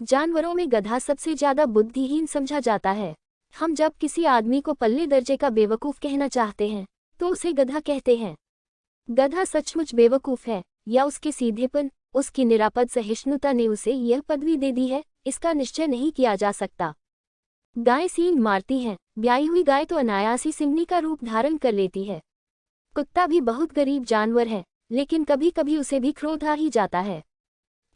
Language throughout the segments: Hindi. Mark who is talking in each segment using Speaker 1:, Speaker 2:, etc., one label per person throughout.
Speaker 1: जानवरों में गधा सबसे ज्यादा बुद्धिहीन समझा जाता है। हम जब किसी आदमी को पल्ले दर्जे का बेवकूफ कहना चाहते हैं तो उसे गधा कहते हैं। गधा सचमुच बेवकूफ है या उसके सीधेपन, उसकी निरापद सहिष्णुता ने उसे यह पदवी दे दी है, इसका निश्चय नहीं किया जा सकता। गाय सींग मारती है, ब्याई हुई गाय तो अनायास ही सिंगनी का रूप धारण कर लेती है। कुत्ता भी बहुत गरीब जानवर है, लेकिन कभी कभी उसे भी क्रोध आ ही जाता है।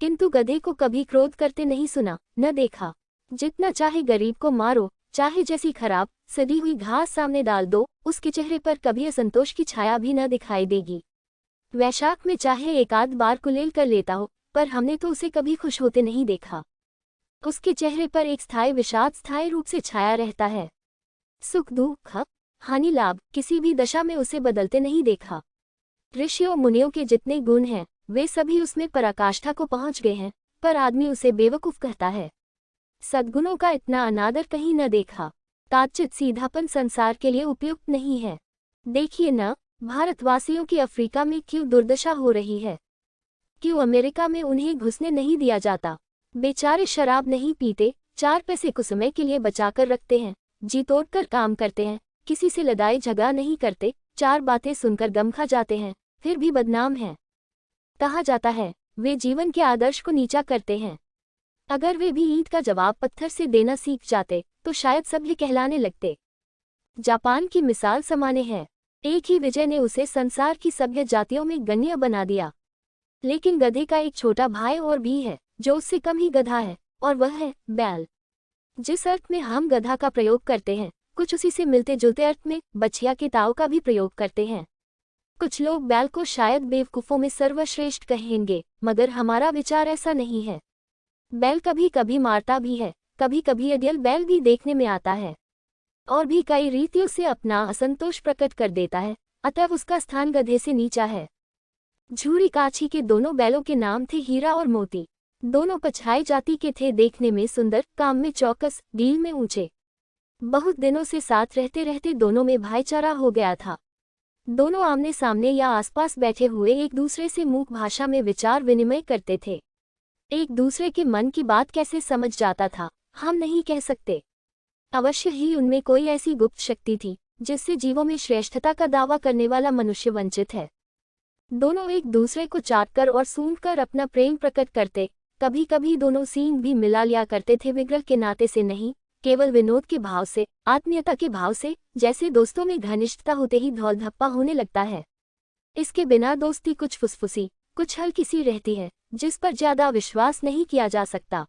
Speaker 1: किंतु गधे को कभी क्रोध करते नहीं सुना, न देखा। जितना चाहे गरीब को मारो, चाहे जैसी खराब सड़ी हुई घास सामने डाल दो, उसके चेहरे पर कभी असंतोष की छाया भी न दिखाई देगी। वैशाख में चाहे एक आध बार कुलेल कर लेता हो, पर हमने तो उसे कभी खुश होते नहीं देखा। उसके चेहरे पर एक स्थायी विषाद स्थायी रूप से छाया रहता है। सुख दुख हानि लाभ किसी भी दशा में उसे बदलते नहीं देखा। ऋषियों मुनियों के जितने गुण हैं वे सभी उसमें पराकाष्ठा को पहुंच गए हैं, पर आदमी उसे बेवकूफ कहता है। सद्गुणों का इतना अनादर कहीं न देखा। ताचित सीधापन संसार के लिए उपयुक्त नहीं है। देखिए न, भारतवासियों की अफ्रीका में क्यों दुर्दशा हो रही है। क्यों अमेरिका में उन्हें घुसने नहीं दिया जाता। बेचारे शराब नहीं पीते, 4 पैसे कुछ समय के लिए बचाकर रखते हैं, जी तोड़कर काम करते हैं, किसी से लड़ाई झगड़ा नहीं करते, 4 बातें सुनकर गम खा जाते हैं, फिर भी बदनाम हैं। कहा जाता है वे जीवन के आदर्श को नीचा करते हैं। अगर वे भी ईंट का जवाब पत्थर से देना सीख जाते तो शायद सभ्य कहलाने लगते। जापान की मिसाल समाने है। एक ही विजय ने उसे संसार की सभ्य जातियों में गण्य बना दिया। लेकिन गधे का एक छोटा भाई और भी है जो उससे कम ही गधा है, और वह है बैल। जिस अर्थ में हम गधा का प्रयोग करते हैं, कुछ उसी से मिलते जुलते अर्थ में बछिया के ताव का भी प्रयोग करते हैं। कुछ लोग बैल को शायद बेवकूफों में सर्वश्रेष्ठ कहेंगे, मगर हमारा विचार ऐसा नहीं है। बैल कभी कभी मारता भी है, कभी कभी अडियल बैल भी देखने में आता है, और भी कई रीतियों से अपना असंतोष प्रकट कर देता है, अतः उसका स्थान गधे से नीचा है। झूरी काछी के दोनों बैलों के नाम थे हीरा और मोती। दोनों पछाई जाति के थे, देखने में सुंदर, काम में चौकस, डील में ऊंचे। बहुत दिनों से साथ रहते रहते दोनों में भाईचारा हो गया था। दोनों आमने सामने या आसपास बैठे हुए एक दूसरे से मूक भाषा में विचार विनिमय करते थे। एक दूसरे के मन की बात कैसे समझ जाता था, हम नहीं कह सकते। अवश्य ही उनमें कोई ऐसी गुप्त शक्ति थी जिससे जीवों में श्रेष्ठता का दावा करने वाला मनुष्य वंचित है। दोनों एक दूसरे को चाटकर और सूंघकर अपना प्रेम प्रकट करते। कभी कभी दोनों सींग भी मिला लिया करते थे, विग्रह के नाते से नहीं, केवल विनोद के भाव से, आत्मीयता के भाव से, जैसे दोस्तों में घनिष्ठता होते ही धौल धप्पा होने लगता है। इसके बिना दोस्ती कुछ फुसफुसी, कुछ हल्की सी रहती है, जिस पर ज्यादा विश्वास नहीं किया जा सकता।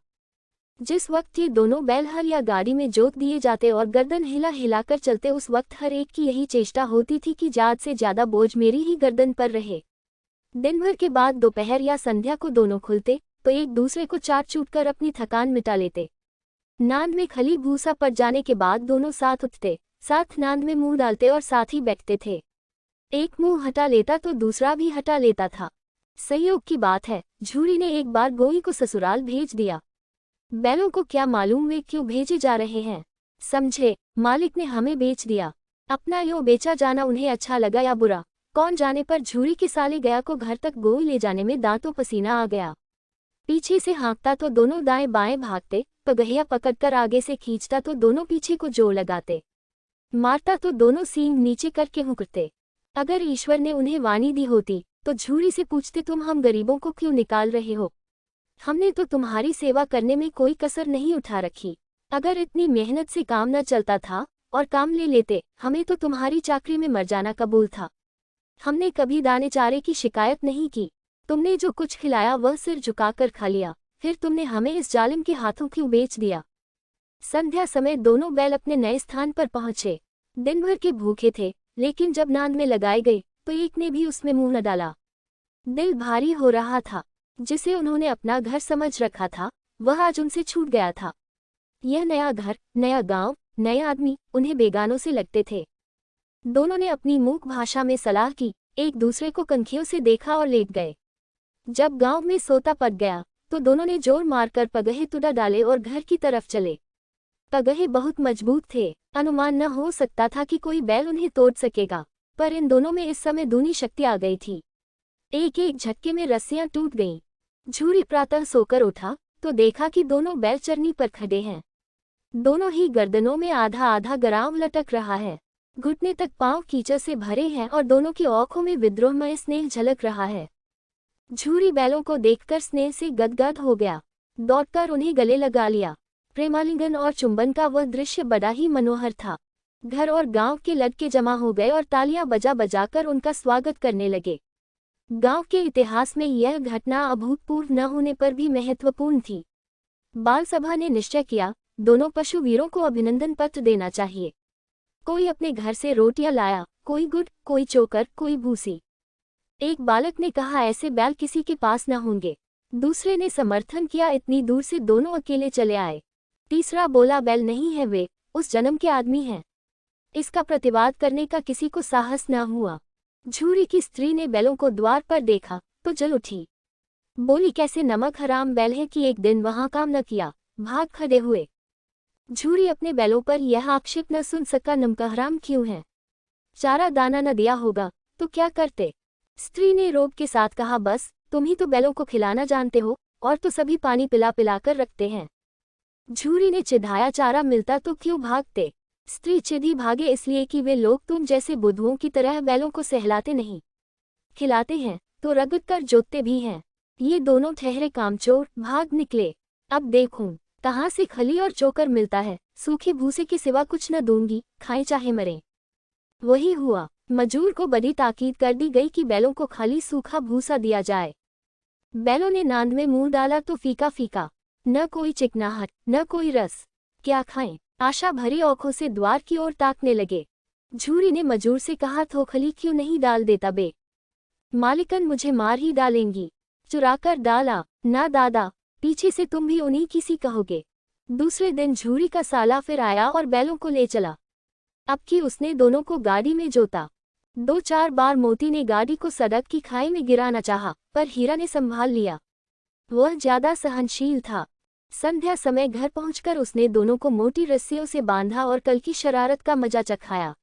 Speaker 1: जिस वक्त ये दोनों बैल हल या गाड़ी में जोत दिए जाते और गर्दन हिला हिलाकर चलते, उस वक्त हर एक की यही चेष्टा होती थी कि ज्यादा से ज्यादा बोझ मेरी ही गर्दन पर रहे। दिन भर के बाद दोपहर या संध्या को दोनों खुलते तो एक दूसरे को चाट चूट कर अपनी थकान मिटा लेते। नांद में खली भूसा पड़ जाने के बाद दोनों साथ उठते, साथ नांद में मुंह डालते और साथ ही बैठते थे। एक मुंह हटा लेता तो दूसरा भी हटा लेता था। संयोग की बात है, झूरी ने एक बार गोई को ससुराल भेज दिया। बैलों को क्या मालूम वे क्यों भेजे जा रहे हैं। समझे, मालिक ने हमें बेच दिया। अपना यो बेचा जाना उन्हें अच्छा लगा या बुरा, कौन जाने, पर झूरी के साले गया को घर तक गोई ले जाने में दांतों पसीना आ गया। पीछे से हाँकता तो दोनों दाएं बाएं भागते, पगहिया पकड़कर आगे से खींचता तो दोनों पीछे को जोर लगाते, मारता तो दोनों सींग नीचे करके हुकते। अगर ईश्वर ने उन्हें वाणी दी होती तो झूरी से पूछते, तुम हम गरीबों को क्यों निकाल रहे हो? हमने तो तुम्हारी सेवा करने में कोई कसर नहीं उठा रखी। अगर इतनी मेहनत से काम न चलता था और काम ले लेते, हमें तो तुम्हारी चाकरी में मर जाना कबूल था। हमने कभी दाने चारे की शिकायत नहीं की। तुमने जो कुछ खिलाया वह सिर झुकाकर खा लिया, फिर तुमने हमें इस जालिम के हाथों क्यों बेच दिया? संध्या समय दोनों बैल अपने नए स्थान पर पहुंचे। दिन भर के भूखे थे, लेकिन जब नांद में लगाए गए तो एक ने भी उसमें मुंह न डाला। दिल भारी हो रहा था। जिसे उन्होंने अपना घर समझ रखा था वह आज उनसे छूट गया था। यह नया घर, नया गांव, नए आदमी उन्हें बेगानों से लगते थे। दोनों ने अपनी मूक भाषा में सलाह की, एक दूसरे को कनखियों से देखा और लेट गए। जब गांव में सोता पड़ गया तो दोनों ने जोर मारकर पगहे तुड़ा डाले और घर की तरफ चले। पगहे बहुत मजबूत थे, अनुमान न हो सकता था कि कोई बैल उन्हें तोड़ सकेगा, पर इन दोनों में इस समय दूनी शक्ति आ गई थी। एक एक झटके में रस्सियां टूट गईं। झूरी प्रातः सोकर उठा, तो देखा कि दोनों बैल चरनी पर खड़े हैं। दोनों ही गर्दनों में आधा आधा गराम लटक रहा है। घुटने तक पांव कीचड़ से भरे हैं और दोनों की आंखों में विद्रोहमय स्नेह झलक रहा है। झूरी बैलों को देखकर स्नेह से गदगद हो गया। दौड़कर उन्हें गले लगा लिया। प्रेमालिंगन और चुंबन का वह दृश्य बड़ा ही मनोहर था। घर और गांव के लड़के जमा हो गए और तालियां बजा बजाकर उनका स्वागत करने लगे। गांव के इतिहास में यह घटना अभूतपूर्व न होने पर भी महत्वपूर्ण थी। बाल सभा ने निश्चय किया, दोनों पशु वीरों को अभिनंदन पत्र देना चाहिए। कोई अपने घर से रोटियां लाया, कोई गुड़, कोई चोकर, कोई भूसी। एक बालक ने कहा, ऐसे बैल किसी के पास न होंगे। दूसरे ने समर्थन किया, इतनी दूर से दोनों अकेले चले आए। तीसरा बोला, बैल नहीं है, वे उस जन्म के आदमी हैं। इसका प्रतिवाद करने का किसी को साहस न हुआ। झूरी की स्त्री ने बैलों को द्वार पर देखा तो जल उठी। बोली, कैसे नमक हराम बैल है कि एक दिन वहां काम न किया, भाग खड़े हुए। झूरी अपने बैलों पर यह आक्षेप न सुन सका, नमक हराम क्यों है? चारा दाना न दिया होगा तो क्या करते? स्त्री ने रोब के साथ कहा, बस तुम ही तो बैलों को खिलाना जानते हो, और तो सभी पानी पिला पिला कर रखते हैं। झूरी ने चिढ़ाया, चारा मिलता तो क्यों भागते? स्त्री चिढ़ी, भागे इसलिए कि वे लोग तुम जैसे बुद्धुओं की तरह बैलों को सहलाते नहीं, खिलाते हैं तो रगड़ कर जोतते भी हैं। ये दोनों ठहरे कामचोर, भाग निकले। अब देखूं कहाँ से खली और चोकर मिलता है, सूखे भूसे के सिवा कुछ न दूंगी, खाएं चाहे मरें। वही हुआ। मजूर को बड़ी ताकीद कर दी गई कि बैलों को खाली सूखा भूसा दिया जाए। बैलों ने नांद में मुंह डाला तो फीका फीका, न कोई चिकनाहट न कोई रस। क्या खाएं? आशा भरी आंखों से द्वार की ओर ताकने लगे। झूरी ने मजूर से कहा, थोखली क्यों नहीं डाल देता बे? मालिकन मुझे मार ही डालेंगी। चुराकर डाला। ना दादा, पीछे से तुम भी उन्हीं किसी कहोगे। दूसरे दिन झूरी का साला फिर आया और बैलों को ले चला। अब की उसने दोनों को गाड़ी में जोता। 2-4 बार मोती ने गाड़ी को सड़क की खाई में गिराना चाहा, पर हीरा ने संभाल लिया। वह ज्यादा सहनशील था। संध्या समय घर पहुंचकर उसने दोनों को मोटी रस्सियों से बांधा और कल की शरारत का मजा चखाया।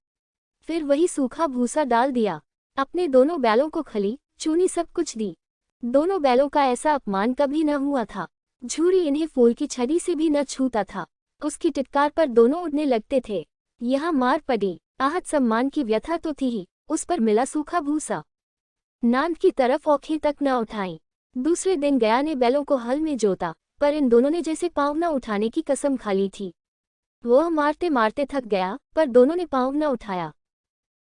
Speaker 1: फिर वही सूखा भूसा डाल दिया। अपने दोनों बैलों को खली, चूनी सब कुछ दी। दोनों बैलों का ऐसा अपमान कभी न हुआ था। झूरी इन्हें फूल की छड़ी से भी न छूता था। उसकी टिटकार पर दोनों उड़ने लगते थे। यहाँ मार पड़ी, आहत सम्मान की व्यथा तो थी ही, उस पर मिला सूखा भूसा। नांद की तरफ औंखें तक न उठाई। दूसरे दिन गया ने बैलों को हल में जोता, पर इन दोनों ने जैसे पाँव न उठाने की कसम खा ली थी। वह मारते मारते थक गया, पर दोनों ने पाँव न उठाया।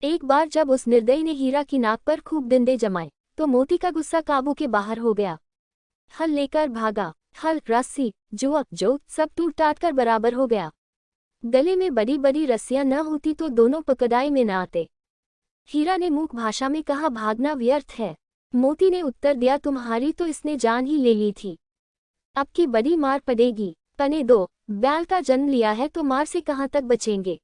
Speaker 1: एक बार जब उस निर्दयी ने हीरा की नाक पर खूब डंडे जमाए, तो मोती का गुस्सा काबू के बाहर हो गया। हल लेकर भागा। हल, रस्सी, जुआ, जोत सब टूट टाट कर बराबर हो गया। गले में बड़ी बड़ी रस्सियां न होती तो दोनों पकड़ाई में न आते। हीरा ने मूक भाषा में कहा, भागना व्यर्थ है। मोती ने उत्तर दिया, तुम्हारी तो इसने जान ही ले ली थी, अब की बड़ी मार पड़ेगी। पने दो, बैल का जन्म लिया है तो मार से कहाँ तक बचेंगे।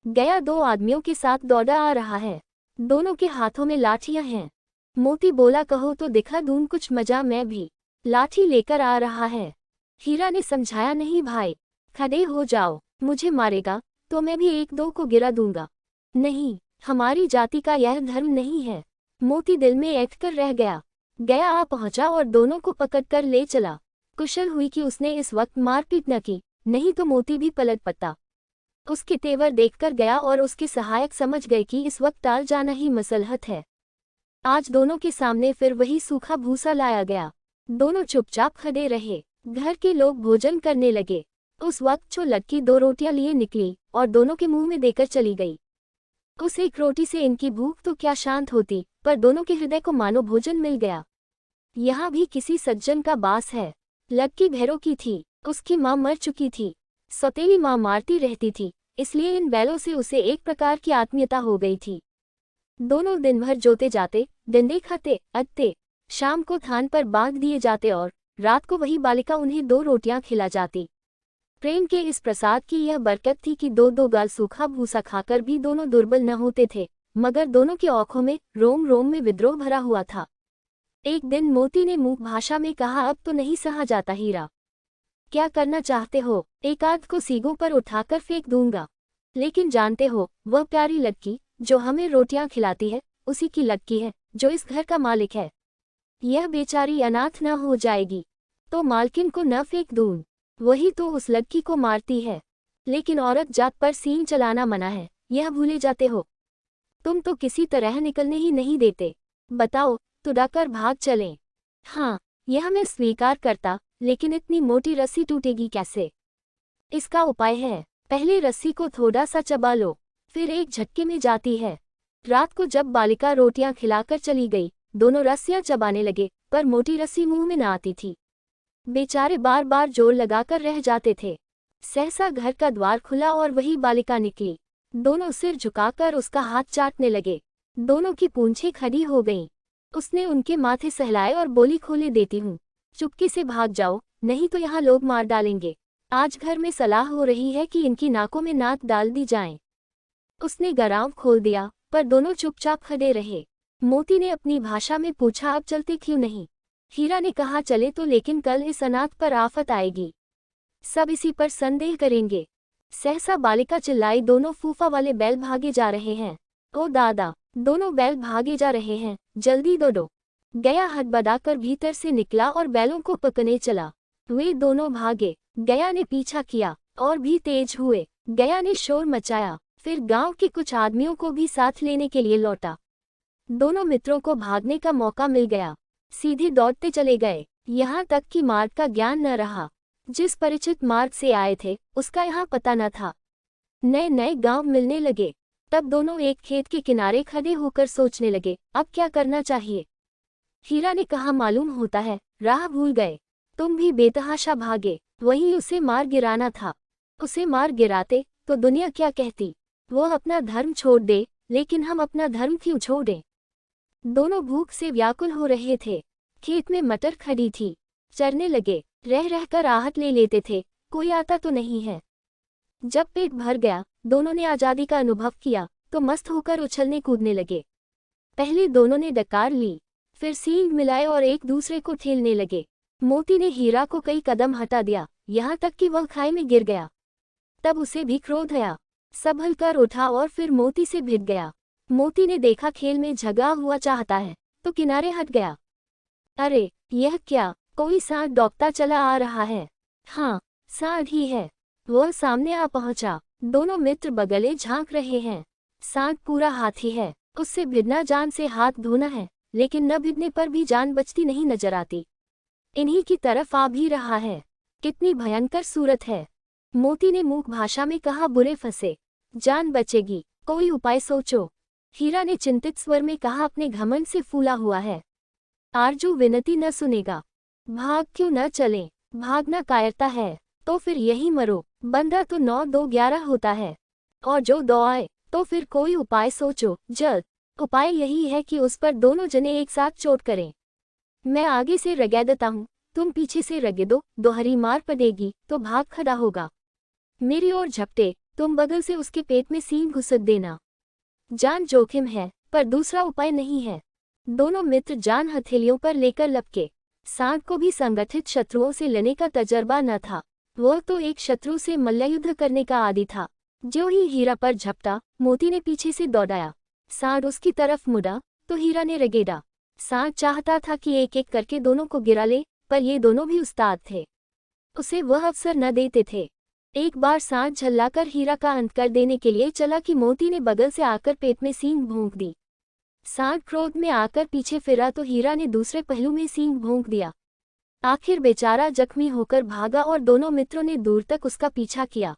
Speaker 1: गया 2 आदमियों के साथ दौड़ा आ रहा है। दोनों के हाथों में लाठियां हैं। मोती बोला, कहो तो दिखा दूं कुछ मजा, मैं भी लाठी लेकर आ रहा है। हीरा ने समझाया, नहीं भाई, खड़े हो जाओ, मुझे मारेगा तो मैं भी 1-2 को गिरा दूंगा। नहीं, हमारी जाति का यह धर्म नहीं है। मोती दिल में ऐठ कर रह गया। गया आ पहुंचा और दोनों को पकड़कर ले चला। कुशल हुई कि उसने इस वक्त मारपीट न की, नहीं तो मोती भी पलट पड़ता। उसके तेवर देखकर गया और उसके सहायक समझ गए कि इस वक्त टाल जाना ही मसलहत है। आज दोनों के सामने फिर वही सूखा भूसा लाया गया। दोनों चुपचाप खड़े रहे। घर के लोग भोजन करने लगे। उस वक्त जो लड़की 2 रोटियां लिए निकली और दोनों के मुंह में देकर चली गई। उस एक रोटी से इनकी भूख तो क्या शांत होती, पर दोनों के हृदय को मानो भोजन मिल गया। यहाँ भी किसी सज्जन का बास है। लड़की भैरों की थी, उसकी माँ मर चुकी थी। सौतेली माँ मारती रहती थी, इसलिए इन बैलों से उसे एक प्रकार की आत्मीयता हो गई थी। दोनों दिन भर जोते जाते, डंडे खाते, अटते, शाम को थान पर बांध दिए जाते और रात को वही बालिका उन्हें 2 रोटियां खिला जाती। प्रेम के इस प्रसाद की यह बरकत थी कि 2-2 गाल सूखा भूसा खाकर भी दोनों दुर्बल न होते थे, मगर दोनों की आंखों में रोम रोम में विद्रोह भरा हुआ था। एक दिन मोती ने मूक भाषा में कहा, अब तो नहीं सहा जाता हीरा, क्या करना चाहते हो? एक आध को सीगों पर उठाकर फेंक दूंगा, लेकिन जानते हो वह प्यारी लड़की जो हमें रोटियां खिलाती है, उसी की लड़की है जो इस घर का मालिक है। यह बेचारी अनाथ न हो जाएगी। तो मालकिन को न फेंक दूं, वही तो उस लड़की को मारती है। लेकिन औरत जात पर सींग चलाना मना है, यह भूले जाते हो। तुम तो किसी तरह निकलने ही नहीं देते। बताओ, तुड़ाकर भाग चलें? हाँ, यह मैं स्वीकार करता, लेकिन इतनी मोटी रस्सी टूटेगी कैसे? इसका उपाय है, पहले रस्सी को थोड़ा सा चबा लो, फिर एक झटके में जाती है। रात को जब बालिका रोटियां खिलाकर चली गई, दोनों रस्सियां चबाने लगे, पर मोटी रस्सी मुंह में न आती थी। बेचारे बार बार जोर लगाकर रह जाते थे। सहसा घर का द्वार खुला और वही बालिका निकली। दोनों सिर झुकाकर उसका हाथ चाटने लगे। दोनों की पूंछें खड़ी हो गईं। उसने उनके माथे सहलाए और बोली, खोले देती हूँ, चुपके से भाग जाओ, नहीं तो यहाँ लोग मार डालेंगे। आज घर में सलाह हो रही है कि इनकी नाकों में नाक डाल दी जाए। उसने गराव खोल दिया, पर दोनों चुपचाप खड़े रहे। मोती ने अपनी भाषा में पूछा, अब चलते क्यों नहीं? हीरा ने कहा, चले तो, लेकिन कल इस अनाथ पर आफत आएगी, सब इसी पर संदेह करेंगे। सहसा बालिका चिल्लाई, दोनों फूफा वाले बैल भागे जा रहे हैं। ओ दादा, दोनों बैल भागे जा रहे हैं, जल्दी दौड़ो। गया हड़बड़ाकर भीतर से निकला और बैलों को पकड़ने चला। वे दोनों भागे। गया ने पीछा किया और भी तेज हुए। गया ने शोर मचाया, फिर गांव के कुछ आदमियों को भी साथ लेने के लिए लौटा। दोनों मित्रों को भागने का मौका मिल गया। सीधे दौड़ते चले गए, यहाँ तक कि मार्ग का ज्ञान न रहा। जिस परिचित मार्ग से आए थे, उसका यहाँ पता न था। नए नए गांव मिलने लगे। तब दोनों एक खेत के किनारे खड़े होकर सोचने लगे, अब क्या करना चाहिए। हीरा ने कहा, मालूम होता है राह भूल गए। तुम भी बेतहाशा भागे, वहीं उसे मार गिराना था। उसे मार गिराते तो दुनिया क्या कहती। वो अपना धर्म छोड़ दे, लेकिन हम अपना धर्म क्यों छोड़ें। दोनों भूख से व्याकुल हो रहे थे। खेत में मटर खड़ी थी, चरने लगे। रह रहकर आहट ले लेते थे, कोई आता तो नहीं है। जब पेट भर गया, दोनों ने आज़ादी का अनुभव किया तो मस्त होकर उछलने कूदने लगे। पहले दोनों ने डकार ली, फिर सींग मिलाए और एक दूसरे को ठेलने लगे। मोती ने हीरा को कई कदम हटा दिया, यहाँ तक कि वह खाई में गिर गया। तब उसे भी क्रोध आया, संभल कर उठा और फिर मोती से भिड़ गया। मोती ने देखा खेल में झगड़ा हुआ चाहता है, तो किनारे हट गया। अरे यह क्या, कोई सांड दौड़ता चला आ रहा है। हाँ, सांड ही है। वह सामने आ पहुंचा। दोनों मित्र बगले झांक रहे हैं। सांड पूरा हाथी है, उससे भिड़ना जान से हाथ धोना है, लेकिन न भिड़ने पर भी जान बचती नहीं नजर आती। इन्हीं की तरफ आ भी रहा है। कितनी भयंकर सूरत है। मोती ने मूक भाषा में कहा, बुरे फंसे, जान बचेगी, कोई उपाय सोचो। हीरा ने चिंतित स्वर में कहा, अपने घमंड से फूला हुआ है, आरजू विनती न सुनेगा। भाग क्यों न चलें? भागना कायरता है तो फिर यही मरो। बंदा तो 9-2-11 होता है, और जो 2 आए तो फिर कोई उपाय सोचो जल्द। उपाय यही है कि उस पर दोनों जने एक साथ चोट करें। मैं आगे से रगेदता हूँ, तुम पीछे से रगेदो, दोहरी मार पड़ेगी तो भाग खड़ा होगा। मेरी ओर झपटे, तुम बगल से उसके पेट में सींग घुसक देना। जान जोखिम है, पर दूसरा उपाय नहीं है। दोनों मित्र जान हथेलियों पर लेकर लपके। सांड को भी संगठित शत्रुओं से लड़ने का तजर्बा न था। वह तो एक शत्रु से मल्लयुद्ध करने का आदी था। जो ही हीरा पर झपटा, मोती ने पीछे से दौड़ाया। सांड उसकी तरफ मुड़ा तो हीरा ने रगेड़ा। सांड चाहता था कि एक एक करके दोनों को गिरा ले, पर ये दोनों भी उस्ताद थे, उसे वह अवसर न देते थे। एक बार सांड झल्लाकर हीरा का अंत कर देने के लिए चला कि मोती ने बगल से आकर पेट में सींग भोंक दी। सांड क्रोध में आकर पीछे फिरा तो हीरा ने दूसरे पहलू में सींग भोंक दिया। आखिर बेचारा जख्मी होकर भागा और दोनों मित्रों ने दूर तक उसका पीछा किया,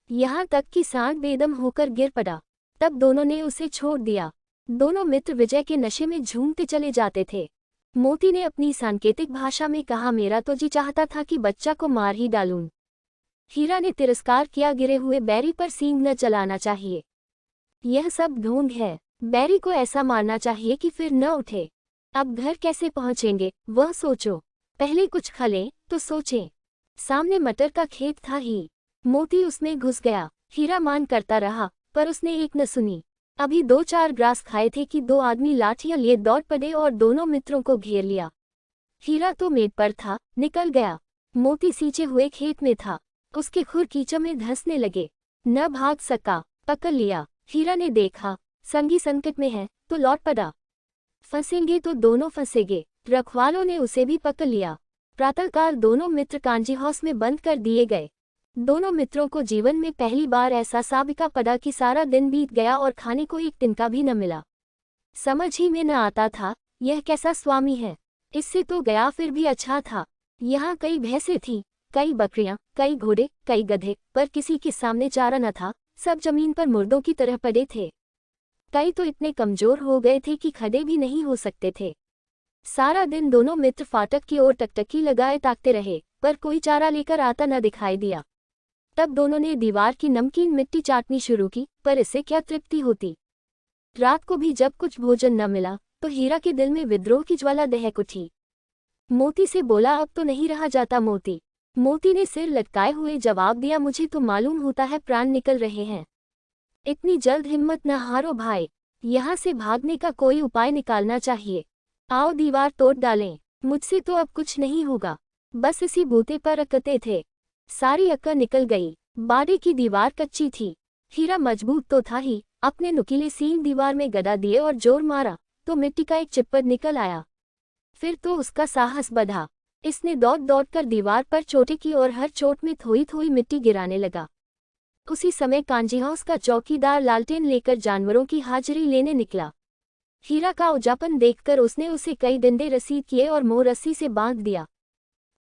Speaker 1: यहाँ तक कि सांड बेदम होकर गिर पड़ा। तब दोनों ने उसे छोड़ दिया। दोनों मित्र विजय के नशे में झूमते चले जाते थे। मोती ने अपनी सांकेतिक भाषा में कहा, मेरा तो जी चाहता था कि बच्चा को मार ही डालूं। हीरा ने तिरस्कार किया, गिरे हुए बैरी पर सींग न चलाना चाहिए, यह सब ढोंग है। बैरी को ऐसा मारना चाहिए कि फिर न उठे। अब घर कैसे पहुंचेंगे वह सोचो, पहले कुछ खा लें तो सोचें। सामने मटर का खेत था ही। मोती उसमें घुस गया। हीरा मान करता रहा, पर उसने एक न सुनी। अभी 2-4 ग्रास खाए थे कि 2 आदमी लाठियां लिए दौड़ पड़े और दोनों मित्रों को घेर लिया। हीरा तो मेट पर था, निकल गया। मोती सींचे हुए खेत में था, उसके खुर कीचड़ में धंसने लगे, न भाग सका, पकड़ लिया। हीरा ने देखा संगी संकट में है तो लौट पड़ा, फंसेंगे तो दोनों फंसेंगे। रखवालों ने उसे भी पकड़ लिया, प्रातःकाल दोनों मित्र कांजी हाउस में बंद कर दिए गए। दोनों मित्रों को जीवन में पहली बार ऐसा साबिका पड़ा कि सारा दिन बीत गया और खाने को एक तिनका भी न मिला। समझ ही में न आता था, यह कैसा स्वामी है। इससे तो गया फिर भी अच्छा था। यहाँ कई भैंसें थीं, कई बकरियां, कई घोड़े, कई गधे, पर किसी के सामने चारा न था। सब जमीन पर मुर्दों की तरह पड़े थे। कई तो इतने कमजोर हो गए थे कि खड़े भी नहीं हो सकते थे। सारा दिन दोनों मित्र फाटक की ओर टकटकी लगाए ताकते रहे, पर कोई चारा लेकर आता न दिखाई दिया। तब दोनों ने दीवार की नमकीन मिट्टी चाटनी शुरू की, पर इससे क्या तृप्ति होती। रात को भी जब कुछ भोजन न मिला तो हीरा के दिल में विद्रोह की ज्वाला दहक उठी। मोती से बोला, अब तो नहीं रहा जाता मोती। मोती ने सिर लटकाए हुए जवाब दिया, मुझे तो मालूम होता है प्राण निकल रहे हैं। इतनी जल्द हिम्मत न हारो भाई, यहाँ से भागने का कोई उपाय निकालना चाहिए। आओ दीवार तोड़ डालें। मुझसे तो अब कुछ नहीं होगा। बस इसी बूते पर अकते थे। सारी अक्ल निकल गई। बाड़े की दीवार कच्ची थी। हीरा मजबूत तो था ही, अपने नुकीले सींग दीवार में गदा दिए और जोर मारा तो मिट्टी का एक चिप्पड़ निकल आया। फिर तो उसका साहस बढ़ा। इसने दौड़ दौड़ कर दीवार पर चोटे की और हर चोट में थोड़ी थोड़ी मिट्टी गिराने लगा। उसी समय कांजी हाउस का चौकीदार लालटेन लेकर जानवरों की हाजिरी लेने निकला। हीरा का उजापन देखकर उसने उसे कई डंडे रसीद किए और मुंह रस्सी से बांध दिया।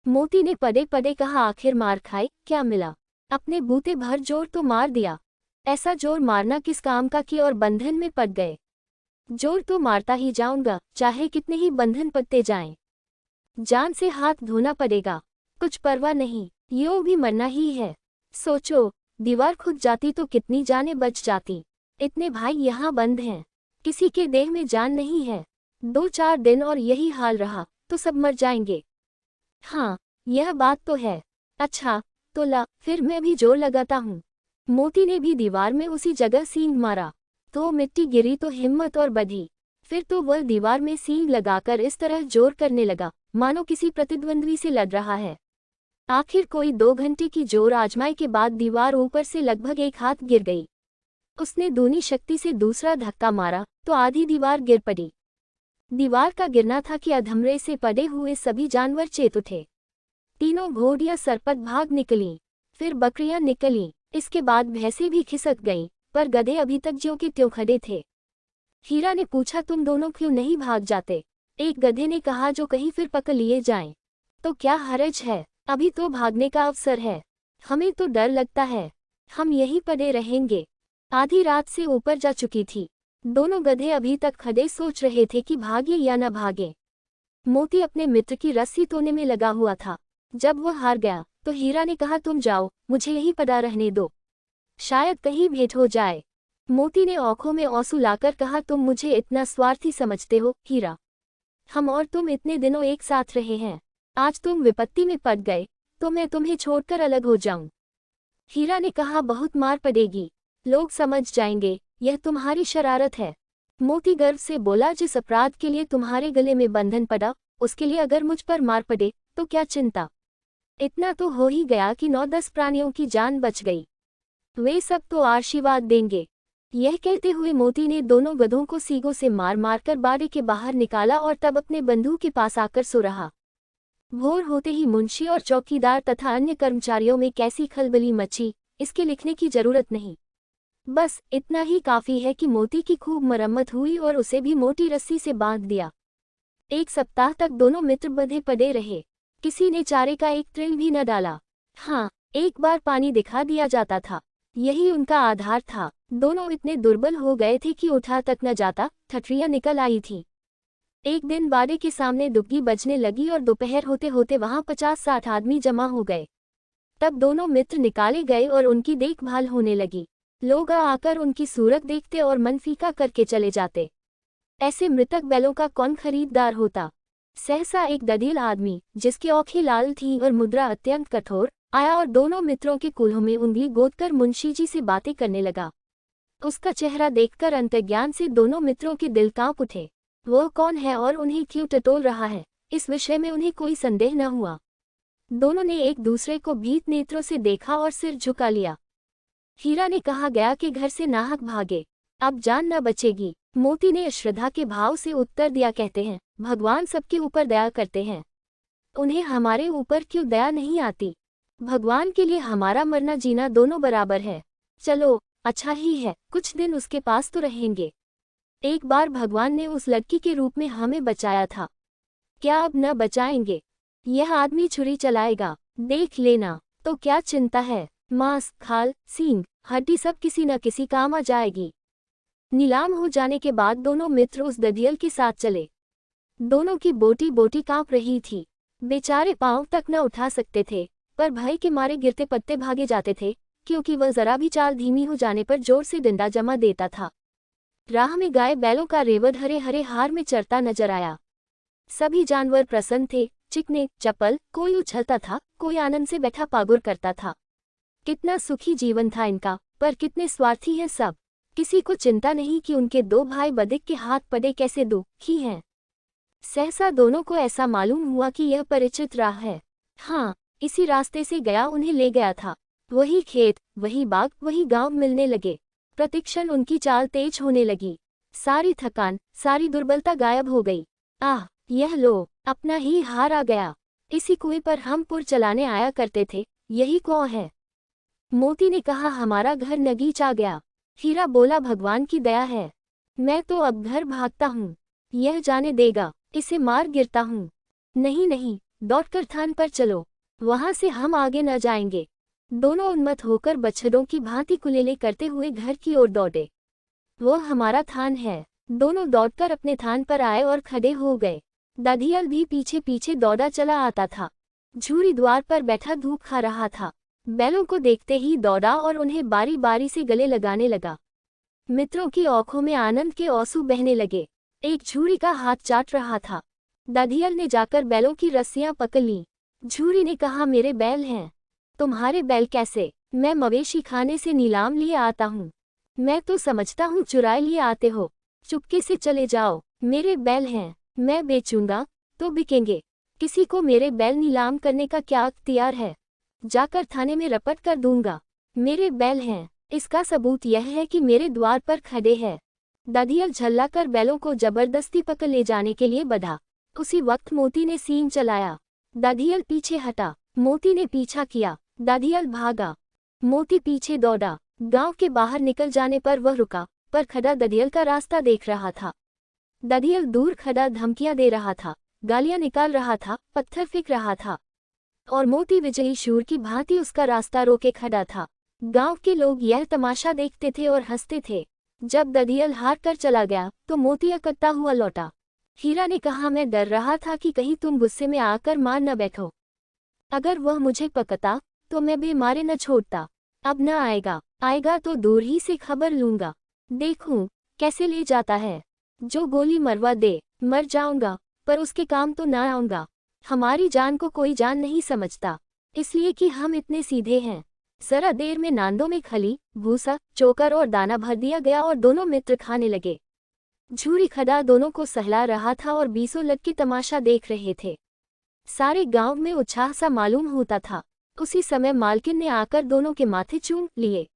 Speaker 1: मोती ने पड़े पड़े कहा, आखिर मार खाए, क्या मिला? अपने बूते भर जोर तो मार दिया। ऐसा जोर मारना किस काम का कि और बंधन में पड़ गए। जोर तो मारता ही जाऊंगा, चाहे कितने ही बंधन पड़ते जाएं। जान से हाथ धोना पड़ेगा, कुछ परवाह नहीं, यूं भी मरना ही है। सोचो, दीवार खुद जाती तो कितनी जानें बच जाती। इतने भाई यहाँ बंद हैं, किसी के देह में जान नहीं है। 2-4 दिन और यही हाल रहा तो सब मर जाएंगे। हाँ, यह बात तो है। अच्छा, तो ला, फिर मैं भी जोर लगाता हूँ। मोती ने भी दीवार में उसी जगह सींग मारा तो मिट्टी गिरी तो हिम्मत और बढ़ी। फिर तो वह दीवार में सींग लगाकर इस तरह जोर करने लगा मानो किसी प्रतिद्वंद्वी से लड़ रहा है। आखिर कोई 2 घंटे की जोर आजमाई के बाद दीवार ऊपर से लगभग 1 हाथ गिर गई। उसने दूनी शक्ति से दूसरा धक्का मारा तो आधी दीवार गिर पड़ी। दीवार का गिरना था कि अधमरे से पड़े हुए सभी जानवर चेत उठे। तीनों घोड़ियां सरपट भाग निकलीं, फिर बकरियां निकलीं, इसके बाद भैंसें भी खिसक गईं, पर गधे अभी तक ज्यों के त्यों खड़े थे। हीरा ने पूछा, तुम दोनों क्यों नहीं भाग जाते? एक गधे ने कहा, जो कहीं फिर पकड़ लिए जाएं तो क्या हरज है, अभी तो भागने का अवसर है। हमें तो डर लगता है, हम यहीं पड़े रहेंगे। आधी रात से ऊपर जा चुकी थी। दोनों गधे अभी तक खड़े सोच रहे थे कि भागे या न भागे। मोती अपने मित्र की रस्सी तोड़ने में लगा हुआ था। जब वह हार गया तो हीरा ने कहा, तुम जाओ, मुझे यहीं पड़ा रहने दो, शायद कहीं भेंट हो जाए। मोती ने आंखों में आंसू लाकर कहा, तुम मुझे इतना स्वार्थी समझते हो हीरा? हम और तुम इतने दिनों एक साथ रहे हैं, आज तुम विपत्ति में पड़ गए तो मैं तुम्हें छोड़कर अलग हो जाऊं? हीरा ने कहा, बहुत मार पड़ेगी, लोग समझ जाएंगे यह तुम्हारी शरारत है। मोती गर्व से बोला, जिस अपराध के लिए तुम्हारे गले में बंधन पड़ा उसके लिए अगर मुझ पर मार पड़े तो क्या चिंता। इतना तो हो ही गया कि 9-10 प्राणियों की जान बच गई, वे सब तो आशीर्वाद देंगे। यह कहते हुए मोती ने दोनों गधों को सींगों से मार मारकर बाड़े के बाहर निकाला और तब अपने बंधु के पास आकर सो रहा। भोर होते ही मुंशी और चौकीदार तथा अन्य कर्मचारियों में कैसी खलबली मची, इसके लिखने की जरूरत नहीं। बस इतना ही काफी है कि मोती की खूब मरम्मत हुई और उसे भी मोटी रस्सी से बांध दिया। 1 सप्ताह तक दोनों मित्र बंधे पड़े रहे। किसी ने चारे का एक तिल भी न डाला। हाँ, एक बार पानी दिखा दिया जाता था, यही उनका आधार था। दोनों इतने दुर्बल हो गए थे कि उठा तक न जाता, ठठरियां निकल आई थीं। एक दिन बाड़े के सामने दुग्गी बजने लगी और दोपहर होते होते वहां 50-60 आदमी जमा हो गए। तब दोनों मित्र निकाले गए और उनकी देखभाल होने लगी। लोग आकर उनकी सूरत देखते और मन फीका करके चले जाते। ऐसे मृतक बैलों का कौन खरीददार होता। सहसा एक ददील आदमी, जिसकी आंखें लाल थीं और मुद्रा अत्यंत कठोर, आया और दोनों मित्रों के कूल्हों में उंगली गोदकर मुंशी जी से बातें करने लगा। उसका चेहरा देखकर अंतर्ज्ञान से दोनों मित्रों के दिल कांप उठे। वो कौन है और उन्हें क्यों टटोल रहा है, इस विषय में उन्हें कोई संदेह न हुआ। दोनों ने एक दूसरे को भीत नेत्रों से देखा और सिर झुका लिया। हीरा ने कहा, गया कि घर से नाहक भागे, अब जान न बचेगी। मोती ने श्रद्धा के भाव से उत्तर दिया, कहते हैं भगवान सबके ऊपर दया करते हैं, उन्हें हमारे ऊपर क्यों दया नहीं आती? भगवान के लिए हमारा मरना जीना दोनों बराबर है। चलो, अच्छा ही है, कुछ दिन उसके पास तो रहेंगे। एक बार भगवान ने उस लड़की के रूप में हमें बचाया था, क्या अब न बचाएंगे? यह आदमी छुरी चलाएगा, देख लेना। तो क्या चिंता है? मांस, खाल, सींग, हड्डी सब किसी न किसी काम आ जाएगी। नीलाम हो जाने के बाद दोनों मित्र उस दधियल के साथ चले। दोनों की बोटी बोटी कांप रही थी। बेचारे पांव तक न उठा सकते थे, पर भय के मारे गिरते पत्ते भागे जाते थे, क्योंकि वह जरा भी चाल धीमी हो जाने पर जोर से डंडा जमा देता था। राह में गाय बैलों का रेवद हरे हरे हार में चरता नजर आया। सभी जानवर प्रसन्न थे, चिकने, चपल, कोई उछलता था, कोई आनंद से बैठा पागुर करता था। कितना सुखी जीवन था इनका, पर कितने स्वार्थी हैं सब। किसी को चिंता नहीं कि उनके दो भाई बदिक के हाथ पड़े कैसे दुखी हैं। सहसा दोनों को ऐसा मालूम हुआ कि यह परिचित राह है। हाँ, इसी रास्ते से गया उन्हें ले गया था। वही खेत, वही बाग, वही गांव मिलने लगे। प्रतिक्षण उनकी चाल तेज होने लगी। सारी थकान, सारी दुर्बलता गायब हो गई। आह, यह लो, अपना ही हार आ गया। इसी कुएं पर हम पुर चलाने आया करते थे, यही कुआं है। मोती ने कहा, हमारा घर नगीच आ गया। हीरा बोला, भगवान की दया है। मैं तो अब घर भागता हूँ। यह जाने देगा, इसे मार गिरता हूँ। नहीं नहीं, दौड़कर थान पर चलो, वहां से हम आगे न जाएंगे। दोनों उन्मत्त होकर बछड़ों की भांति कुलेले करते हुए घर की ओर दौड़े। वो हमारा थान है। दोनों दौड़कर अपने थान पर आए और खड़े हो गए। दधियल भी पीछे पीछे दौड़ा चला आता था। झूरी द्वार पर बैठा धूप खा रहा था। बैलों को देखते ही दौड़ा और उन्हें बारी बारी से गले लगाने लगा। मित्रों की आंखों में आनंद के आंसू बहने लगे। एक झूरी का हाथ चाट रहा था। दधियल ने जाकर बैलों की रस्सियां पकड़ लीं। झूरी ने कहा, मेरे बैल हैं। तुम्हारे बैल कैसे? मैं मवेशी खाने से नीलाम लिए आता हूँ। मैं तो समझता हूँ चुराए लिए आते हो। चुपके से चले जाओ, मेरे बैल हैं। मैं बेचूंगा तो बिकेंगे। किसी को मेरे बैल नीलाम करने का क्या अख्तियार है? जाकर थाने में रपट कर दूंगा। मेरे बैल हैं, इसका सबूत यह है कि मेरे द्वार पर खड़े हैं। दधियल झल्लाकर बैलों को जबरदस्ती पकड़ ले जाने के लिए बढ़ा। उसी वक्त मोती ने सींग चलाया। दधियल पीछे हटा। मोती ने पीछा किया। दधियल भागा। मोती पीछे दौड़ा। गांव के बाहर निकल जाने पर वह रुका, पर खड़ा दधियल का रास्ता देख रहा था। दधियल दूर खड़ा धमकियां दे रहा था, गालियां निकाल रहा था, पत्थर फेंक रहा था, और मोती विजयी शूर की भांति उसका रास्ता रोके खड़ा था। गांव के लोग यह तमाशा देखते थे और हंसते थे। जब दधियल हार कर चला गया तो मोती अकड़ता हुआ लौटा। हीरा ने कहा, मैं डर रहा था कि कहीं तुम गुस्से में आकर मार न बैठो। अगर वह मुझे पकड़ता तो मैं भी मारे न छोड़ता। अब न आएगा, आएगा तो दूर ही से खबर लूंगा। देखूं कैसे ले जाता है। जो गोली मरवा दे, मर जाऊंगा, पर उसके काम तो न आऊंगा। हमारी जान को कोई जान नहीं समझता, इसलिए कि हम इतने सीधे हैं। जरा देर में नांदों में खली, भूसा, चोकर और दाना भर दिया गया और दोनों मित्र खाने लगे। झूरी खड़ा दोनों को सहला रहा था और बीसों लड़के तमाशा देख रहे थे। सारे गांव में उत्साह सा मालूम होता था। उसी समय मालकिन ने आकर दोनों के माथे चूम लिए।